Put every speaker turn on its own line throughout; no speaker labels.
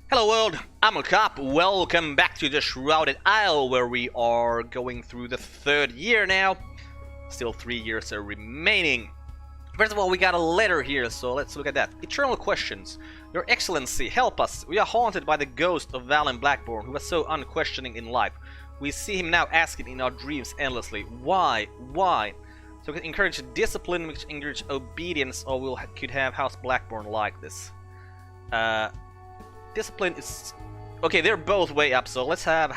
Hello world, I'm Carp. Welcome back to the Shrouded Isle, where we are going through the third year now. Still 3 years are remaining. First of all, we got a letter here, so let's look at that. Eternal questions. Your Excellency, help us. We are haunted by the ghost of Valen Blackborn, who was so unquestioning in life. We see him now asking in our dreams endlessly, why? Why? So we can encourage discipline, which encourage obedience, or we could have House Blackborn like this. Discipline is... Okay, they're both way up, so let's have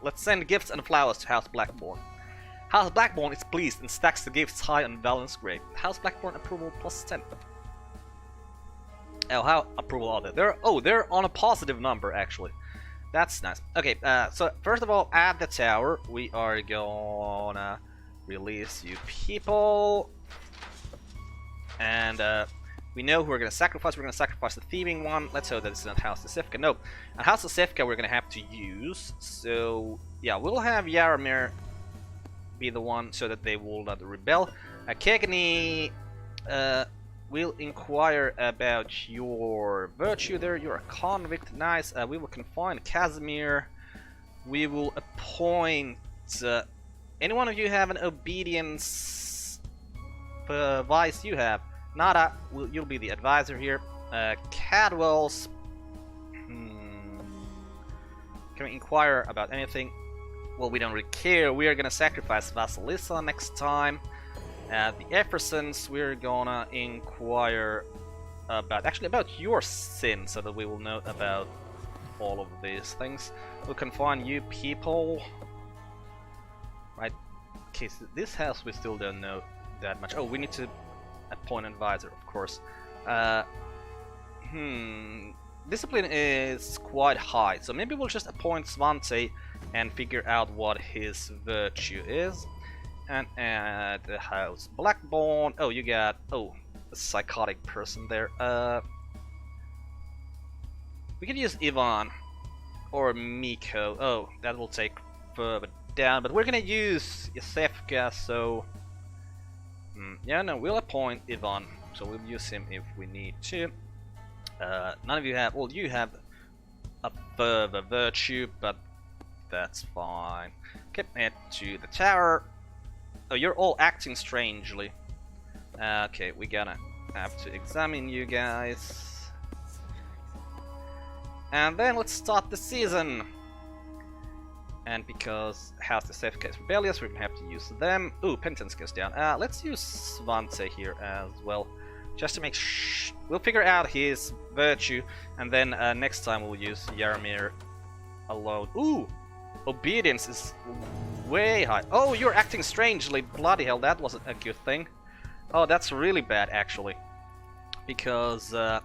let's send gifts and flowers to House Blackborn. House Blackborn is pleased and stacks the gifts high on Valen's grave. House Blackborn approval plus 10. Oh, how approval are they? They're on a positive number, actually. That's nice. Okay, so first of all, at the tower, we are gonna release you people. And, we know who we're gonna sacrifice. We're gonna sacrifice the thieving one. Let's hope that it's not House Sifka. No, and House Sifka we're gonna have to use. So yeah, we'll have Yaramir be the one so that they will not rebel. Kegani, we'll inquire about your virtue there. You're a convict. Nice. We will confine Casimir. We will appoint. Any one of you have an obedience vice? You have. Nada, you'll be the advisor here. Cadwell's... Can we inquire about anything? Well, we don't really care. We are gonna sacrifice Vasilisa next time. The Effersons, we're gonna inquire about your sin, so that we will know about all of these things. We'll confine you people. Right. Okay, so this house we still don't know that much. Oh, we need to appoint an advisor, of course. Discipline is quite high, so maybe we'll just appoint Svante and figure out what his virtue is. And at the House Blackborn, oh, you got a psychotic person there. We could use Ivan or Miko. Oh, that will take further down, but we're gonna use Yasefka, so yeah, no, we'll appoint Ivan, so we'll use him if we need to. None of you have, well, you have a further virtue, but that's fine. Okay, head to the tower. Oh, you're all acting strangely. Okay, we're gonna have to examine you guys. And then let's start the season. And because House Sefka is rebellious, we're gonna have to use them. Ooh, penitence goes down. Let's use Svante here as well, just to make we'll figure out his virtue, and then next time we'll use Yaramir alone. Ooh, obedience is way high. Oh, you're acting strangely. Bloody hell, that wasn't a good thing. Oh, that's really bad actually, because now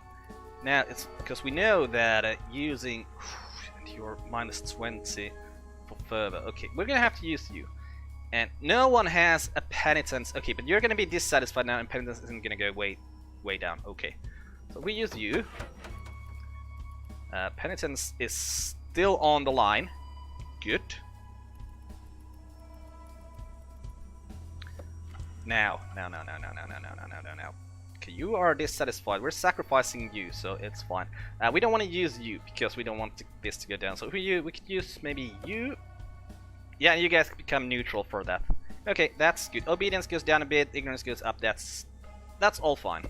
it's because we know that using and you're minus 20. For further. Okay, we're gonna have to use you. And no one has a penitence. Okay, but you're gonna be dissatisfied now, and penitence isn't gonna go way down. Okay, so we use you. Penitence is still on the line. Good. Now. Okay, you are dissatisfied. We're sacrificing you, so it's fine. We don't want to use you because we don't want this to go down. So we could use maybe you. Yeah, you guys become neutral for that. Okay, that's good. Obedience goes down a bit. Ignorance goes up. That's all fine.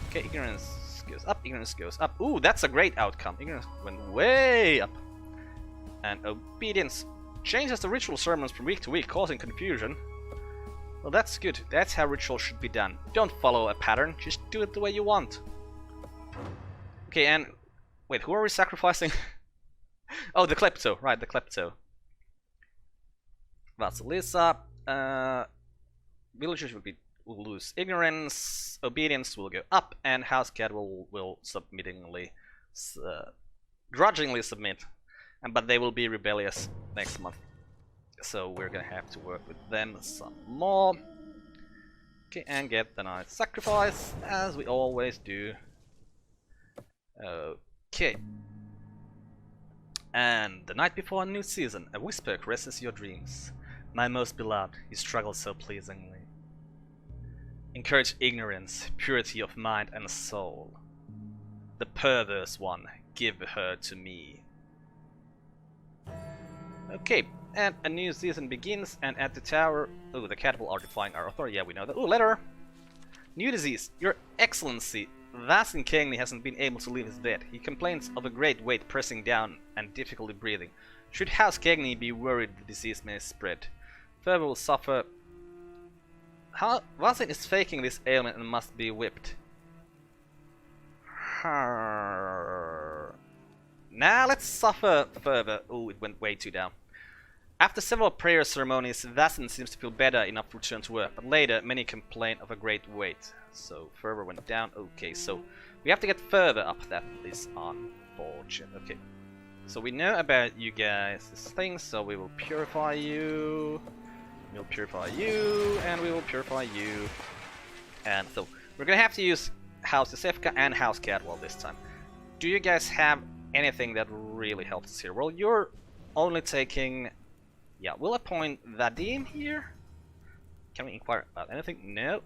Okay, ignorance goes up. Ignorance goes up. Ooh, that's a great outcome. Ignorance went way up. And obedience changes the ritual sermons from week to week, causing confusion. Well, that's good. That's how ritual should be done. Don't follow a pattern, just do it the way you want. Okay, and... Wait, who are we sacrificing? Oh, the Klepto. Right, the Klepto. Vasilisa. Villagers will lose ignorance. Obedience will go up, and House Cat will grudgingly submit. But they will be rebellious next month. So we're gonna have to work with them some more. Okay, and get the nice sacrifice, as we always do. Okay. And the night before a new season, a whisper caresses your dreams. My most beloved, you struggle so pleasingly. Encourage ignorance, purity of mind and soul. The perverse one. Give her to me. Okay, and a new season begins, and at the tower... Oh, the catapult are defying our authority. Yeah, we know that. Oh, letter! New disease. Your Excellency, Vasin Kangli hasn't been able to leave his bed. He complains of a great weight pressing down and difficulty breathing. Should House Kangli be worried the disease may spread? Fervor will suffer... Vasin is faking this ailment and must be whipped. Nah, let's suffer further. Oh, it went way too down. After several prayer ceremonies, Vasin seems to feel better enough to return to work, but later many complain of a great weight. So fervor went down. Okay, so we have to get further up. That is unfortunate. Okay, so we know about you guys' things, so we will purify you. We'll purify you, and we will purify you. And so we're gonna have to use House Yosefka and House Cadwell this time. Do you guys have anything that really helps us here? Well, you're only taking... Yeah, we'll appoint Vadim here. Can we inquire about anything? No.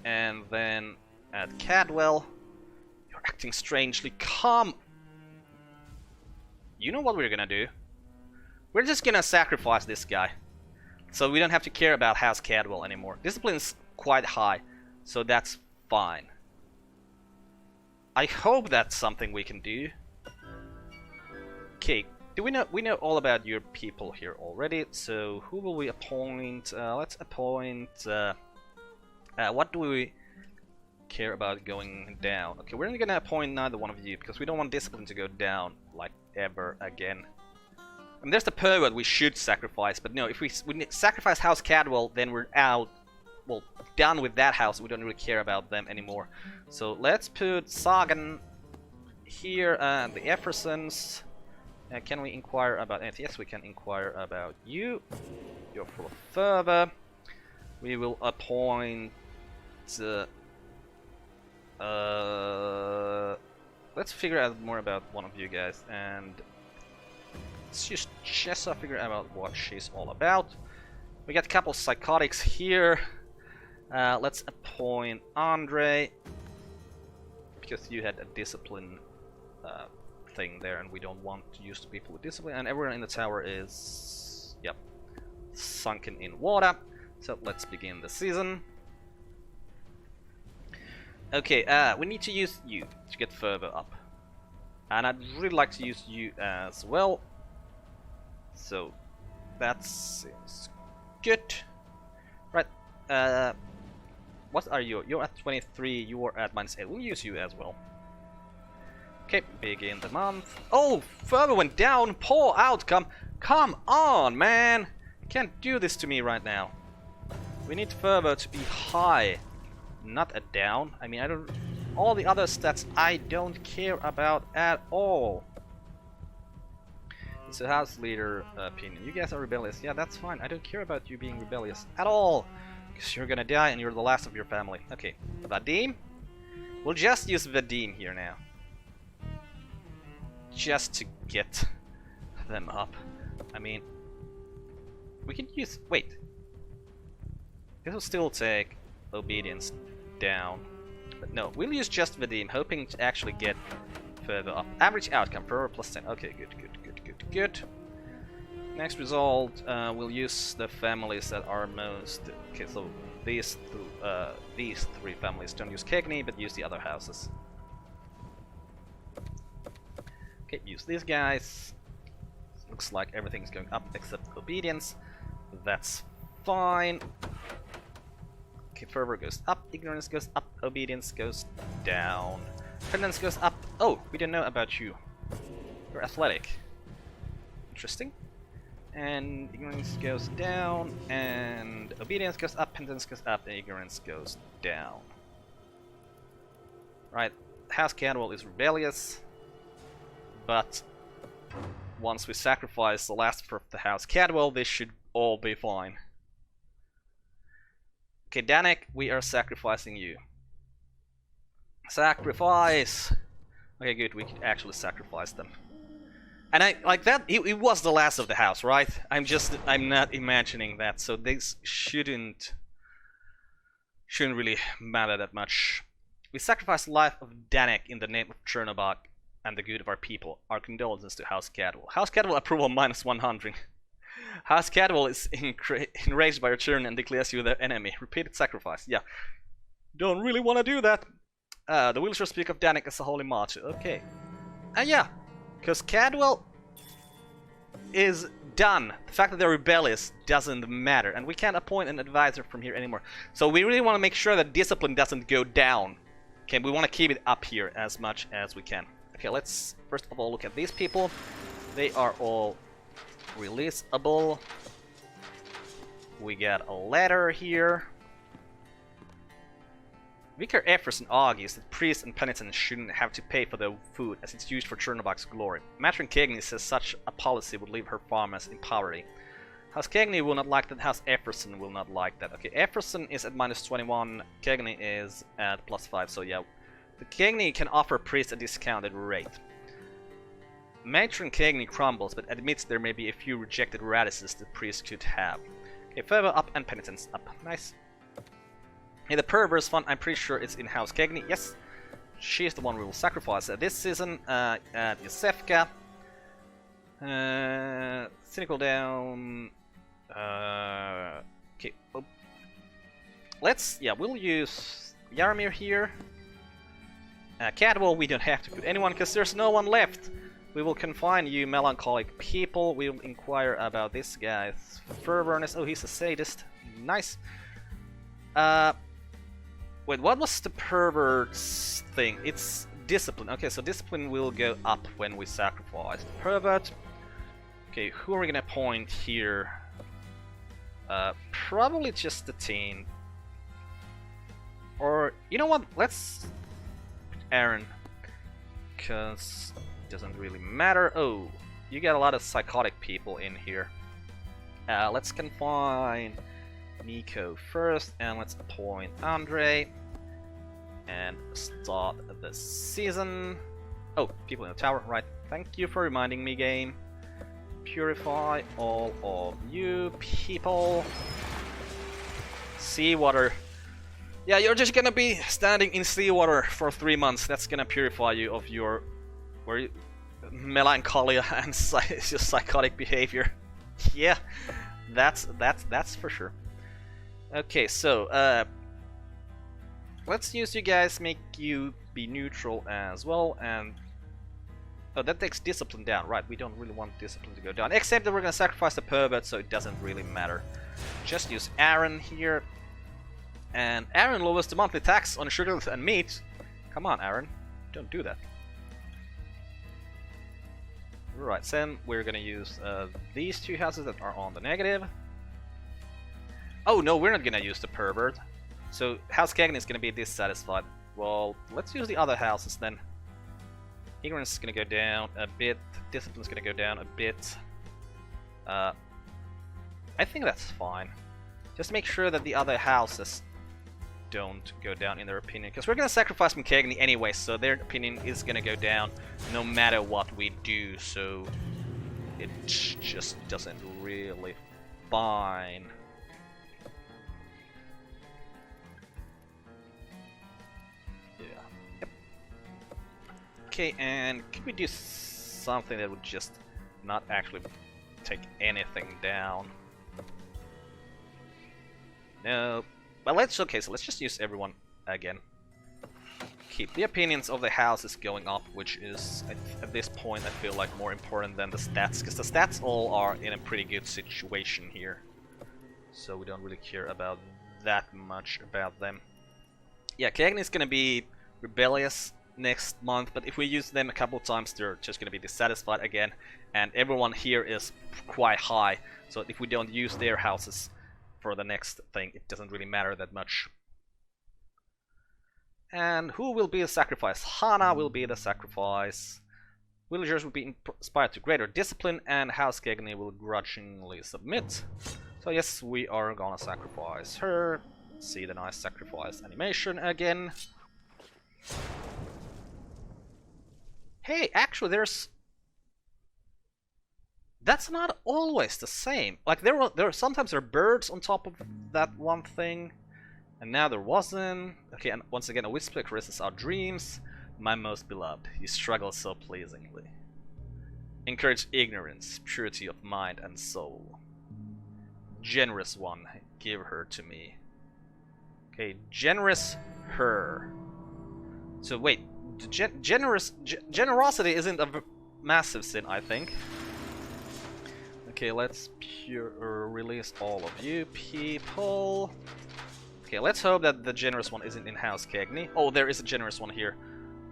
And then at Cadwell, you're acting strangely. Come! You know what we're gonna do? We're just gonna sacrifice this guy. So we don't have to care about House Cadwell anymore. Discipline's quite high, so that's fine. I hope that's something we can do. Okay, do we know all about your people here already? So who will we appoint? Let's appoint. What do we care about going down? Okay, we're not gonna appoint neither one of you because we don't want discipline to go down like ever again. I mean, there's the pervert we should sacrifice, but no, if we sacrifice House Cadwell, then we're out. Well, done with that house. We don't really care about them anymore. So let's put Sagan here and the Effersons. Can we inquire about anything? Yes, we can inquire about you. You're full of fervor. We will appoint... let's figure out more about one of you guys, and let's just figure out what she's all about. We got a couple of psychotics here. Let's appoint Andre, because you had a discipline thing there, and we don't want to use the people with discipline, and everyone in the tower is, yep, sunken in water. So let's begin the season. Okay, we need to use you to get further up, and I'd really like to use you as well. So that seems good. Right, what are you? You're at 23, you are at -8. We'll use you as well. Okay, begin the month. Oh, further went down. Poor outcome. Come on, man. You can't do this to me right now. We need further to be high, not a down. I mean, I don't. All the other stats I don't care about at all. It's a house leader opinion. You guys are rebellious. Yeah, that's fine. I don't care about you being rebellious at all, because you're gonna die and you're the last of your family. Okay, Vadim. We'll just use Vadim here now, just to get them up. I mean, we can use... Wait. This will still take obedience down. But no, we'll use just Vadim, hoping to actually get further up. Average outcome, per +10. Okay, good. Next result, we'll use the families that are most... Okay, so these three families don't use Kegni, but use the other houses. Okay, use these guys. Looks like everything's going up except obedience. That's fine. Okay, fervor goes up, ignorance goes up, obedience goes down. Penance goes up. Oh, we didn't know about you. You're athletic. Interesting. And ignorance goes down, and obedience goes up, penance goes up, and ignorance goes down. Right, House Cadwell is rebellious, but once we sacrifice the last of the House Cadwell, this should all be fine. Okay, Danik, we are sacrificing you. Sacrifice! Okay, good, we can actually sacrifice them. And I like that. It was the last of the house, right? I'm not imagining that, so this shouldn't really matter that much. We sacrifice the life of Danek in the name of Chernobog and the good of our people. Our condolences to House Cadwell. House Cadwell approval -100. House Cadwell is enraged by your turn and declares you their enemy. Repeated sacrifice. Yeah. Don't really want to do that. The villagers speak of Danek as a holy martyr. Okay. Yeah. Because Cadwell is done. The fact that they're rebellious doesn't matter. And we can't appoint an advisor from here anymore. So we really want to make sure that discipline doesn't go down. Okay, we want to keep it up here as much as we can. Okay, let's first of all look at these people. They are all releasable. We got a letter here. Vicar Efferson argues that priests and penitents shouldn't have to pay for their food as it's used for Chernobog's glory. Matron Cagney says such a policy would leave her farmers in poverty. House Cagney will not like that, House Efferson will not like that. Okay, Efferson is at -21, Cagney is at +5, so yeah. The Cagney can offer priests a discounted rate. Matron Cagney crumbles, but admits there may be a few rejected radishes the priest could have. Okay, fervor up and penitence up. Nice. Hey, the perverse fund, I'm pretty sure it's in House Cagney. Yes, she's the one we will sacrifice this season. Yosefka. Cynical down. Okay. Oh. We'll use Yaramir here. Cadwell, we don't have to put anyone because there's no one left. We will confine you, melancholic people. We will inquire about this guy's fervorness. Oh, he's a sadist. Nice. Wait, what was the pervert's thing? It's discipline. Okay, so discipline will go up when we sacrifice the pervert. Okay, who are we gonna appoint here? Probably just the teen. Or, you know what? Let's put Aaron. Because it doesn't really matter. Oh, you got a lot of psychotic people in here. Let's confine Nico first, and let's appoint Andre. And start the season. Oh, people in the tower, right. Thank you for reminding me, game. Purify all of you people. Seawater. Yeah, you're just gonna be standing in seawater for 3 months. That's gonna purify you of your melancholia and your psychotic behavior. Yeah, that's for sure. Okay, so let's use you guys, make you be neutral as well, and oh, that takes discipline down, right? We don't really want discipline to go down, except that we're gonna sacrifice the pervert, so it doesn't really matter. Just use Aaron here, and Aaron lowers the monthly tax on sugar and meat. Come on, Aaron, don't do that. Right, then we're gonna use these two houses that are on the negative. Oh no, we're not gonna use the pervert. So House Cagney is gonna be dissatisfied. Well, let's use the other houses then. Ignorance is gonna go down a bit. Discipline is gonna go down a bit. I think that's fine. Just make sure that the other houses don't go down in their opinion, because we're gonna sacrifice Cagney anyway, so their opinion is gonna go down no matter what we do. So it just doesn't really fine. Okay, and could we do something that would just not actually take anything down? No. Well, let's just use everyone again. Keep the opinions of the houses going up, which is at this point I feel like more important than the stats, because the stats all are in a pretty good situation here. So we don't really care about that much about them. Yeah, Cagney is gonna be rebellious next month, but if we use them a couple times, they're just going to be dissatisfied again, and everyone here is quite high, so if we don't use their houses for the next thing, it doesn't really matter that much. And who will be the sacrifice? Hana will be the sacrifice. Villagers will be inspired to greater discipline, and House Cagney will grudgingly submit. So yes, we are gonna sacrifice her. See the nice sacrifice animation again. Hey, actually, that's not always the same. Like sometimes there are birds on top of that one thing, And now there wasn't. Okay, and once again, a whisper caresses our dreams. My most beloved, you struggle so pleasingly. Encourage ignorance, purity of mind and soul. Generous one, give her to me. Okay, generous her. So wait, generosity isn't a massive sin, I think. Okay, let's release all of you people. Okay, let's hope that the generous one isn't in House Cagney. Oh, there is a generous one here.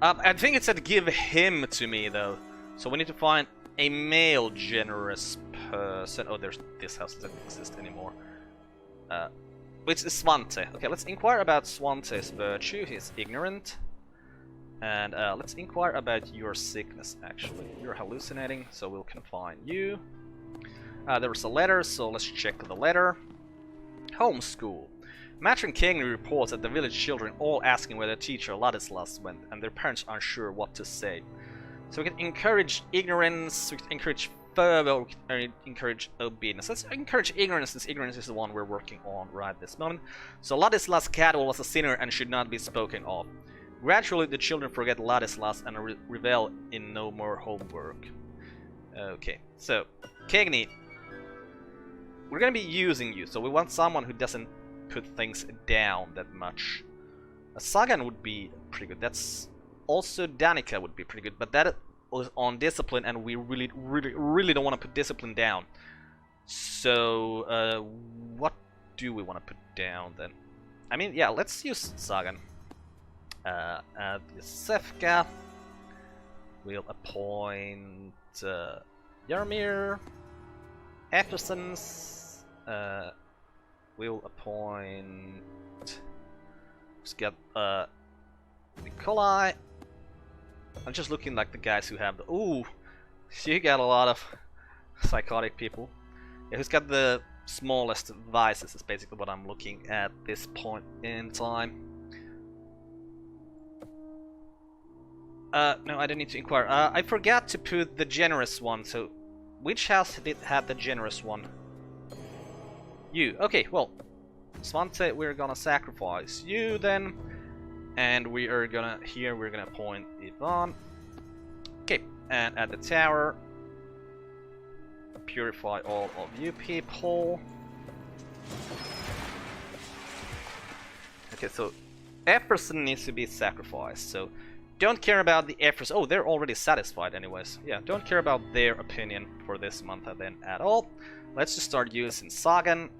I think it said give him to me though. So we need to find a male generous person. Oh, there's this house doesn't exist anymore. Which is Svante. Okay, let's inquire about Swante's virtue. He's ignorant. And let's inquire about your sickness, actually. You're hallucinating, so we'll confine you. There was a letter, so let's check the letter. Homeschool. Matron Cagney reports that the village children all asking where their teacher Ladislas went, and their parents aren't sure what to say. So we can encourage ignorance, we can encourage fervor, we can encourage obedience. Let's encourage ignorance, since ignorance is the one we're working on right this moment. So Ladislas Cadwell was a sinner and should not be spoken of. Gradually the children forget Ladislas and revel in no more homework. Okay, so Cagney, we're gonna be using you, so we want someone who doesn't put things down that much. Sagan would be pretty good. That's also Danica would be pretty good, but that was on discipline, and we really don't want to put discipline down. So what do we want to put down then? I mean, yeah, let's use Sagan. Sefka. We'll appoint Yarmir. Effersons. We'll appoint. Let's get Nikolai. I'm just looking like the guys who have the. Ooh, you got a lot of psychotic people. Yeah, who's got the smallest vices is basically what I'm looking at this point in time. No, I don't need to inquire. I forgot to put the generous one. So, which house did have the generous one? You. Okay, well, Svante, we're gonna sacrifice you then. And we are gonna, here we're gonna appoint Ivan. Okay, and at the tower, purify all of you people. Okay, so Efferson needs to be sacrificed, so don't care about the efforts. Oh, they're already satisfied anyways. Yeah, don't care about their opinion for this month then at all. Let's just start using Sagan.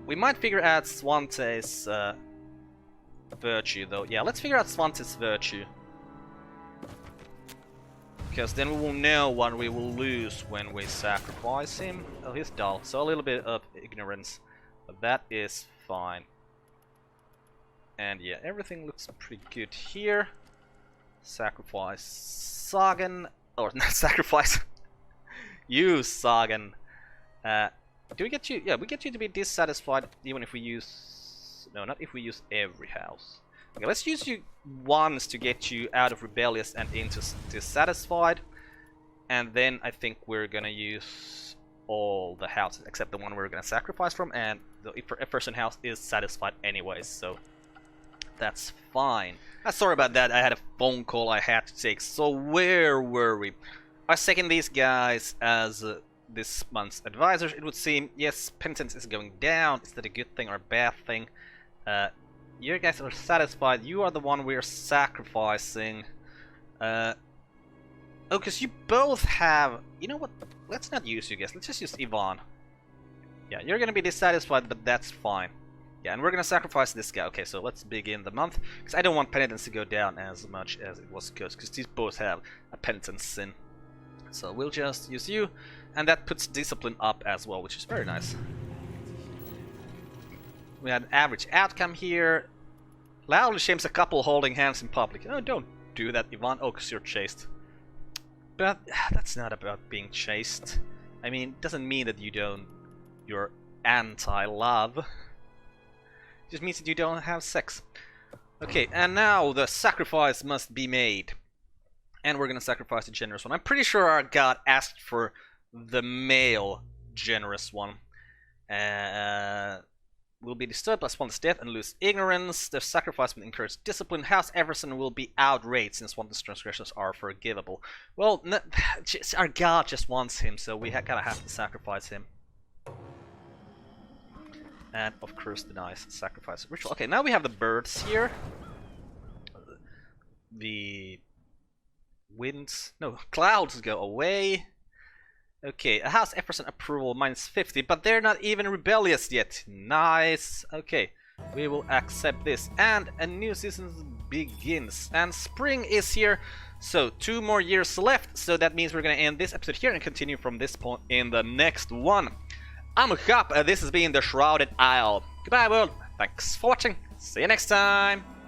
We might figure out Swante's virtue though. Yeah, let's figure out Swante's virtue. Because then we will know what we will lose when we sacrifice him. Oh, he's dull, so a little bit of ignorance. But that is fine. And yeah, everything looks pretty good here. Sacrifice Sagan. Or not sacrifice. Use Sagan. Do we get you? Yeah, we get you to be dissatisfied even if we use... No, not if we use every house. Okay, let's use you once to get you out of rebellious and into dissatisfied. And then I think we're gonna use all the houses except the one we're gonna sacrifice from. And the Efferson house is satisfied anyways, so that's fine. Sorry about that, I had a phone call I had to take. So where were we? I second these guys as... this month's advisors, it would seem. Yes, penitence is going down. Is that a good thing or a bad thing? You guys are satisfied. You are the one we're sacrificing. Oh, because you both have... You know what? Let's not use you guys. Let's just use Ivan. Yeah, you're gonna be dissatisfied, but that's fine. Yeah, and we're gonna sacrifice this guy. Okay, so let's begin the month. Because I don't want penitence to go down as much as it was because these both have a penitence sin. So we'll just use you. And that puts discipline up as well, which is very nice. We had an average outcome here. Loudly shames a couple holding hands in public. Oh, don't do that, Ivan. Oh, because you're chaste. But that's not about being chaste. I mean, it doesn't mean that you're anti-love. It just means that you don't have sex. Okay, and now the sacrifice must be made. And we're gonna sacrifice the generous one. I'm pretty sure our god asked for the male generous one. will be disturbed by Swan's death and lose ignorance. The sacrifice will encourage discipline. House Everson will be outraged since Swan's transgressions are forgivable. Well, our god just wants him, so we kind of have to sacrifice him. And of course the nice sacrifice ritual. Okay, now we have the birds here. The winds, no, clouds go away. Okay, House Everson approval -50, but they're not even rebellious yet. Nice. Okay, we will accept this. And a new season begins. And spring is here, so 2 more years left. So that means we're gonna end this episode here and continue from this point in the next one. I'm Carp, this has been the Shrouded Isle. Goodbye world, thanks for watching, see you next time!